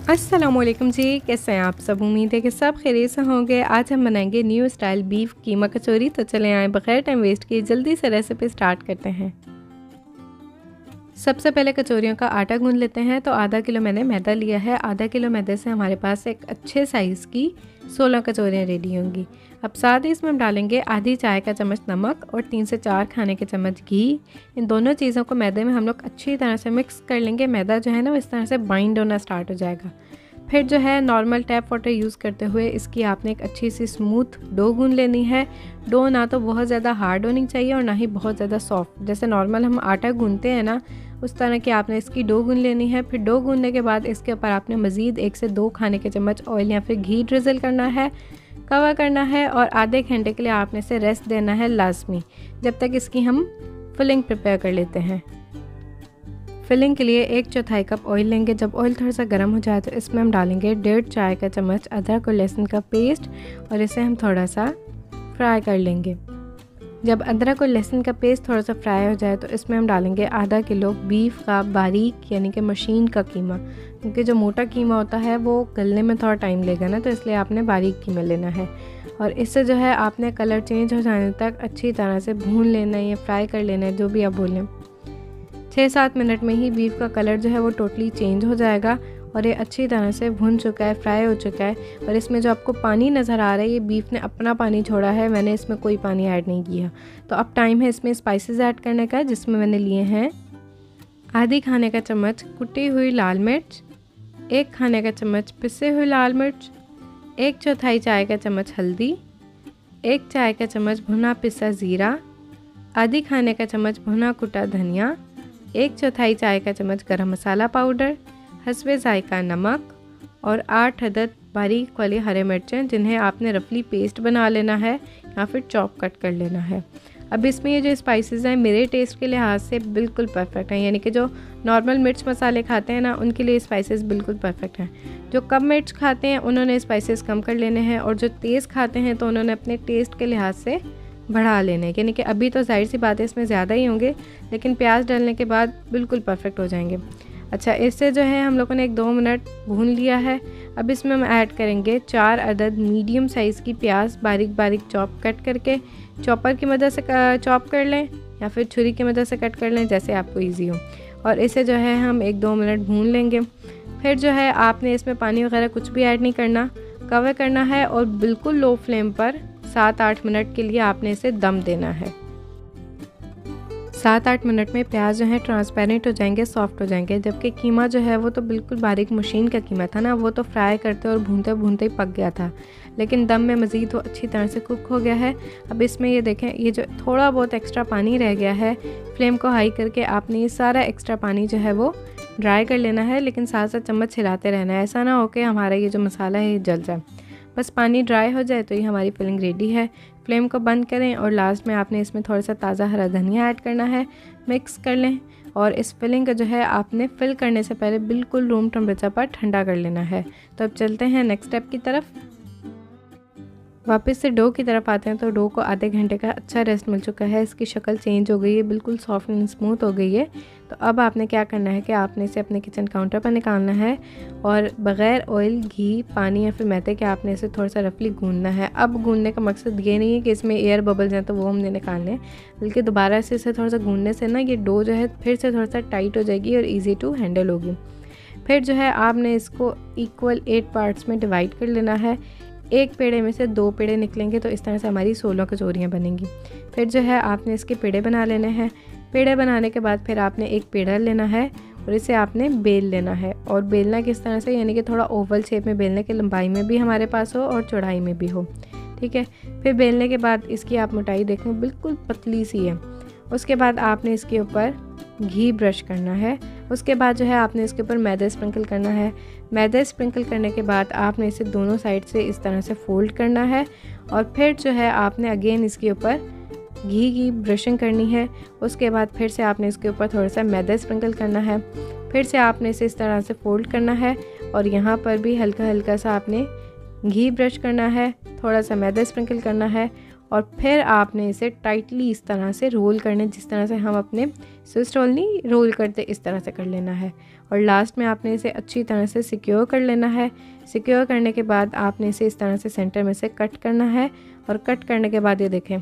अस्सलामुअलैकुम जी, कैसे हैं आप सब। उम्मीद है कि सब खैरियत से होंगे। आज हम बनाएंगे न्यू स्टाइल बीफ कीमा कचौरी। तो चलें आए बगैर टाइम वेस्ट किए जल्दी से रेसिपी स्टार्ट करते हैं। सबसे पहले कचौरियों का आटा गूंद लेते हैं। तो आधा किलो मैंने मैदा लिया है। आधा किलो मैदे से हमारे पास एक अच्छे साइज़ की 16 कचौरियाँ रेडी होंगी। अब साथ ही इसमें हम डालेंगे आधी चाय का चम्मच नमक और 3 से 4 खाने के चम्मच घी। इन दोनों चीज़ों को मैदे में हम लोग अच्छी तरह से मिक्स कर लेंगे। मैदा जो है ना वो इस तरह से बाइंड होना स्टार्ट हो जाएगा। फिर जो है नॉर्मल टैप वाटर यूज़ करते हुए इसकी आपने एक अच्छी सी स्मूथ डो गूंद लेनी है। डो ना तो बहुत ज़्यादा हार्ड होनी चाहिए और ना ही बहुत ज़्यादा सॉफ्ट। जैसे नॉर्मल हम आटा गूंदते हैं ना उस तरह की आपने इसकी डो गूंद लेनी है। फिर डो गूंदने के बाद इसके ऊपर आपने मज़ीद 1 से 2 खाने के चम्मच ऑयल या फिर घी ड्रिज़ल करना है, कवर करना है और आधे घंटे के लिए आपने इसे रेस्ट देना है लाजमी, जब तक इसकी हम फिलिंग प्रिपेयर कर लेते हैं। फिलिंग के लिए 1/4 कप ऑयल लेंगे। जब ऑयल थोड़ा सा गर्म हो जाए तो इसमें हम डालेंगे 1.5 चाय का चम्मच अदरक और लहसुन का पेस्ट और इसे हम थोड़ा सा फ्राई कर लेंगे। जब अदरक और लहसुन का पेस्ट थोड़ा सा फ्राई हो जाए तो इसमें हम डालेंगे आधा किलो बीफ का बारीक यानी कि मशीन का कीमा, क्योंकि जो मोटा कीमा होता है वो गलने में थोड़ा टाइम लेगा ना, तो इसलिए आपने बारीक कीमा लेना है। और इससे जो है आपने कलर चेंज हो जाने तक अच्छी तरह से भून लेना है या फ्राई कर लेना है, जो भी आप बोलें। 6-7 मिनट में ही बीफ का कलर जो है वो टोटली चेंज हो जाएगा और ये अच्छी तरह से भुन चुका है, फ्राई हो चुका है। और इसमें जो आपको पानी नज़र आ रहा है ये बीफ ने अपना पानी छोड़ा है, मैंने इसमें कोई पानी ऐड नहीं किया। तो अब टाइम है इसमें स्पाइसेस ऐड करने का, जिसमें मैंने लिए हैं आधी खाने का चम्मच कुटी हुई लाल मिर्च, 1 खाने का चम्मच पिसे हुई लाल मिर्च, 1/4 चाय का चम्मच हल्दी, 1 चाय का चम्मच भुना पिसा ज़ीरा, आधी खाने का चम्मच भुना कुटा धनिया, 1/4 चाय का चम्मच गरम मसाला पाउडर, हस्बे जायका नमक और 8 अदद बारीक वाली हरे मिर्चें, जिन्हें आपने रफली पेस्ट बना लेना है या फिर चॉप कट कर लेना है। अब इसमें ये जो स्पाइसेस हैं मेरे टेस्ट के लिहाज से बिल्कुल परफेक्ट हैं, यानी कि जो नॉर्मल मिर्च मसाले खाते हैं ना उनके लिए स्पाइसेस बिल्कुल परफेक्ट हैं। जो कम मिर्च खाते हैं उन्होंने स्पाइसेस कम कर लेने हैं और जो तेज़ खाते हैं तो उन्होंने अपने टेस्ट के लिहाज से बढ़ा लेने, यानी कि अभी तो जाहिर सी बात है इसमें ज़्यादा ही होंगे, लेकिन प्याज डालने के बाद बिल्कुल परफेक्ट हो जाएंगे। अच्छा, इससे जो है हम लोगों ने 1-2 मिनट भून लिया है। अब इसमें हम ऐड करेंगे 4 अदद मीडियम साइज़ की प्याज बारीक बारीक चॉप कट करके। चॉपर की मदद से चॉप कर लें या फिर छुरी की मदद से कट कर लें, जैसे आपको ईजी हो। और इसे जो है हम 1-2 मिनट भून लेंगे। फिर जो है आपने इसमें पानी वगैरह कुछ भी ऐड नहीं करना, कवर करना है और बिल्कुल लो फ्लेम पर 7-8 मिनट के लिए आपने इसे दम देना है। 7-8 मिनट में प्याज जो है ट्रांसपेरेंट हो जाएंगे, सॉफ्ट हो जाएंगे, जबकि कीमा जो है वो तो बिल्कुल बारीक मशीन का कीमा था ना, वो तो फ्राई करते और भूनते भूनते ही पक गया था, लेकिन दम में मज़ीद वो अच्छी तरह से कुक हो गया है। अब इसमें ये देखें, ये जो थोड़ा बहुत एक्स्ट्रा पानी रह गया है, फ्लेम को हाई करके आपने ये सारा एक्स्ट्रा पानी जो है वो ड्राई कर लेना है, लेकिन साथ साथ चम्मच हिलाते रहना है। ऐसा ना हो कि हमारा ये जो मसाला है ये जल जाए। बस पानी ड्राई हो जाए तो ये हमारी फिलिंग रेडी है। फ्लेम को बंद करें और लास्ट में आपने इसमें थोड़ा सा ताज़ा हरा धनिया ऐड करना है। मिक्स कर लें और इस फिलिंग का जो है आपने फिल करने से पहले बिल्कुल रूम टेम्परेचर पर ठंडा कर लेना है। तो अब चलते हैं नेक्स्ट स्टेप की तरफ। वापस से डो की तरफ आते हैं तो डो को आधे घंटे का अच्छा रेस्ट मिल चुका है। इसकी शक्ल चेंज हो गई है, बिल्कुल सॉफ्ट एंड स्मूथ हो गई है। तो अब आपने क्या करना है कि आपने इसे अपने किचन काउंटर पर निकालना है और बग़ैर ऑयल, घी, पानी या फिर मैदे के आपने इसे थोड़ा सा रफली गूंदना है। अब गूंदने का मकसद ये नहीं है कि इसमें एयर बबल्स हैं तो वो हमने निकालने हैं, बल्कि दोबारा से इसे थोड़ा सा गूंदने से ना ये डो जो है फिर से थोड़ा सा टाइट हो जाएगी और ईजी टू हैंडल होगी। फिर जो है आपने इसको इक्वल 8 पार्ट्स में डिवाइड कर लेना है। एक पेड़े में से 2 पेड़े निकलेंगे तो इस तरह से हमारी 16 कचौरियाँ बनेंगी। फिर जो है आपने इसके पेड़े बना लेने हैं। पेड़े बनाने के बाद फिर आपने एक पेड़ा लेना है और इसे आपने बेल लेना है। और बेलना किस तरह से, यानी कि थोड़ा ओवल शेप में बेलने की लंबाई में भी हमारे पास हो और चौड़ाई में भी हो, ठीक है। फिर बेलने के बाद इसकी आप मोटाई देखें बिल्कुल पतली सी है। उसके बाद आपने इसके ऊपर घी ब्रश करना है। उसके बाद जो है आपने इसके ऊपर मैदा स्प्रिंकल करना है। मैदा स्प्रिंकल करने के बाद आपने इसे दोनों साइड से इस तरह से फोल्ड करना है और फिर जो है आपने अगेन इसके ऊपर घी की ब्रशिंग करनी है। उसके बाद फिर से आपने इसके ऊपर थोड़ा सा मैदा स्प्रिंकल करना है। फिर से आपने इसे इस तरह से फोल्ड करना है और यहाँ पर भी हल्का हल्का सा आपने घी ब्रश करना है, थोड़ा सा मैदा स्प्रिंकल करना है और फिर आपने इसे टाइटली इस तरह से रोल करने, जिस तरह से हम अपने स्विस रोल नहीं रोल करते इस तरह से कर लेना है। और लास्ट में आपने इसे अच्छी तरह से सिक्योर कर लेना है। सिक्योर करने के बाद आपने इसे इस तरह से सेंटर में से कट करना है। और कट करने के बाद ये देखें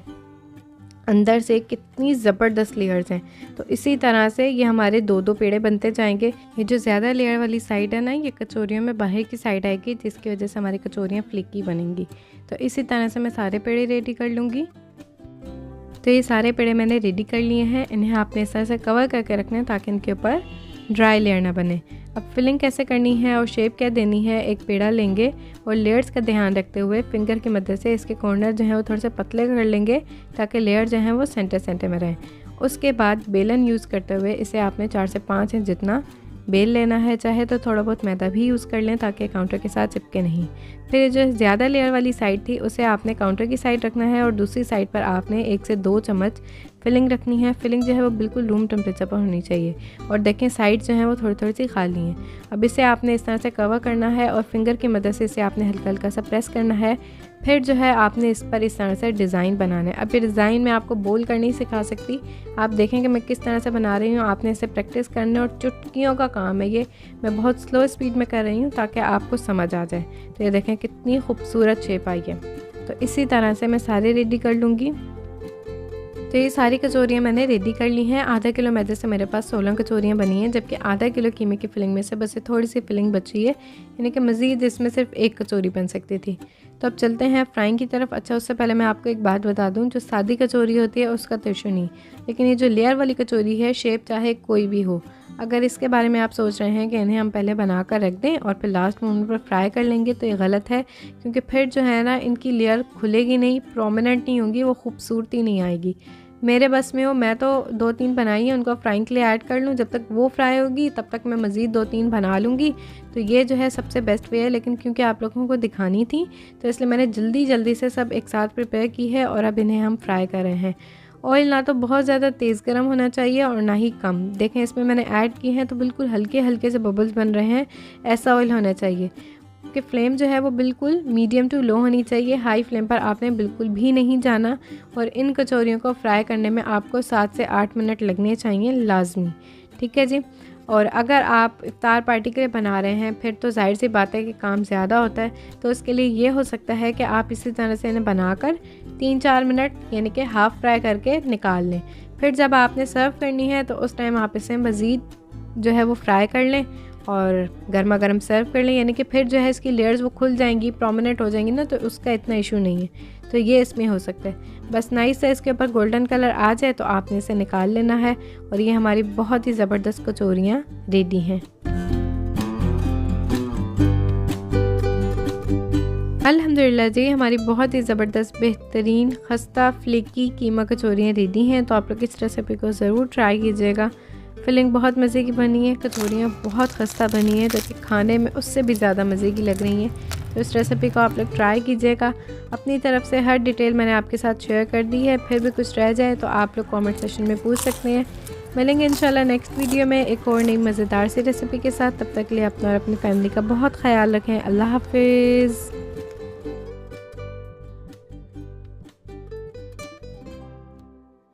अंदर से कितनी ज़बरदस्त लेयर्स हैं। तो इसी तरह से ये हमारे 2-2 पेड़े बनते जाएंगे। ये जो ज़्यादा लेयर वाली साइड है ना, ये कचौरियों में बाहर की साइड आएगी, जिसकी वजह से हमारी कचौरियाँ फ्लिकी बनेंगी। तो इसी तरह से मैं सारे पेड़े रेडी कर लूँगी। तो ये सारे पेड़े मैंने रेडी कर लिए हैं। इन्हें आपने इस तरह से कवर करके रखना है ताकि इनके ऊपर ड्राई लेयर ना बने। अब फिलिंग कैसे करनी है और शेप क्या देनी है, एक पेड़ा लेंगे और लेयर्स का ध्यान रखते हुए फिंगर की मदद से इसके कॉर्नर जो है वो थोड़े से पतले कर लेंगे ताकि लेयर जो है वो सेंटर में रहें। उसके बाद बेलन यूज़ करते हुए इसे आपने 4 से 5 इंच जितना बेल लेना है। चाहे तो थोड़ा बहुत मैदा भी यूज़ कर लें ताकि काउंटर के साथ चिपके नहीं। फिर जो ज़्यादा लेयर वाली साइड थी उसे आपने काउंटर की साइड रखना है और दूसरी साइड पर आपने 1 से 2 चम्मच फिलिंग रखनी है। फिलिंग जो है वो बिल्कुल रूम टेम्परेचर पर होनी चाहिए। और देखें साइड जो है वो थोड़ी थोड़ी सी खाली हैं। अब इसे आपने इस तरह से कवर करना है और फिंगर की मदद से इसे आपने हल्का हल्का सा प्रेस करना है। फिर जो है आपने इस पर इस तरह से डिज़ाइन बनाना है। अब ये डिज़ाइन मैं आपको बोल कर नहीं सिखा सकती, आप देखेंगे मैं किस तरह से बना रही हूँ। आपने इसे प्रैक्टिस करना और चुटकियों का काम है ये। मैं बहुत स्लो स्पीड में कर रही हूँ ताकि आपको समझ आ जाए। तो ये देखें कितनी खूबसूरत शेप आई है। तो इसी तरह से मैं सारे रेडी कर लूँगी। तो ये सारी कचौरियाँ मैंने रेडी कर ली हैं। आधा किलो मैदे से मेरे पास 16 कचौरियाँ बनी हैं, जबकि आधा किलो कीमे की फिलिंग में से बस थोड़ी सी फिलिंग बची है, यानी कि मज़ीद इसमें सिर्फ 1 कचौरी बन सकती थी। तो अब चलते हैं फ्राइंग की तरफ। अच्छा, उससे पहले मैं आपको एक बात बता दूं, जो सादी कचौरी होती है उसका तो इशू नहीं, लेकिन ये जो लेयर वाली कचौरी है, शेप चाहे कोई भी हो, अगर इसके बारे में आप सोच रहे हैं कि इन्हें हम पहले बना कर रख दें और फिर लास्ट मोमेंट पर फ्राई कर लेंगे, तो ये गलत है। क्योंकि फिर जो है ना इनकी लेयर खुलेगी नहीं, प्रोमिनेंट नहीं होगी, वो खूबसूरती नहीं आएगी। मेरे बस में हो, मैं तो 2-3 बनाई हैं, उनको फ्राइंग के लिए ऐड कर लूँ। जब तक वो फ्राई होगी तब तक मैं मज़ीद 2-3 बना लूँगी। तो ये जो है सबसे बेस्ट वे है, लेकिन क्योंकि आप लोगों को दिखानी थी तो इसलिए मैंने जल्दी से सब एक साथ प्रिपेयर की है और अब इन्हें हम फ्राई कर रहे हैं। ऑयल ना तो बहुत ज़्यादा तेज़ गर्म होना चाहिए और ना ही कम। देखें इसमें मैंने ऐड की हैं तो बिल्कुल हल्के हल्के से बबल्स बन रहे हैं, ऐसा ऑयल होना चाहिए। कि फ्लेम जो है वो बिल्कुल मीडियम टू लो होनी चाहिए, हाई फ्लेम पर आपने बिल्कुल भी नहीं जाना। और इन कचौरियों को फ्राई करने में आपको 7 से 8 मिनट लगने चाहिए लाजमी, ठीक है जी। और अगर आप इफ्तार पार्टी के लिए बना रहे हैं फिर तो जाहिर सी बात है कि काम ज़्यादा होता है, तो उसके लिए ये हो सकता है कि आप इसी तरह से इन्हें बनाकर 3-4 मिनट यानी कि हाफ़ फ्राई करके निकाल लें। फिर जब आपने सर्व करनी है तो उस टाइम आप इसे मज़ीद जो है वो फ्राई कर लें और गर्मा गर्म सर्व कर लें, यानी कि फिर जो है इसकी लेयर्स वो खुल जाएंगी, प्रोमिनेंट हो जाएंगी ना, तो उसका इतना इशू नहीं है। तो ये इसमें हो सकता है। बस नाइस से इसके ऊपर गोल्डन कलर आ जाए तो आपने इसे निकाल लेना है और ये हमारी बहुत ही ज़बरदस्त कचौरियाँ रेडी हैं। अल्हम्दुलिल्लाह जी, हमारी बहुत ही ज़बरदस्त बेहतरीन खस्ता फ्लेकी कीमा कचौरियाँ रेडी हैं। तो आप लोग इस रेसिपी को ज़रूर ट्राई कीजिएगा। फिलिंग बहुत मज़े की बनी है, कचौरियाँ बहुत खस्ता बनी है, जो कि खाने में उससे भी ज़्यादा मज़े की लग रही हैं। तो इस रेसिपी को आप लोग ट्राई कीजिएगा। अपनी तरफ से हर डिटेल मैंने आपके साथ शेयर कर दी है। फिर भी कुछ रह जाए तो आप लोग कमेंट सेशन में पूछ सकते हैं। मिलेंगे इंशाल्लाह नेक्स्ट वीडियो में एक और नई मज़ेदार सी रेसिपी के साथ। तब तक के लिए अपना और अपनी फैमिली का बहुत ख्याल रखें। अल्लाह हाफिज़।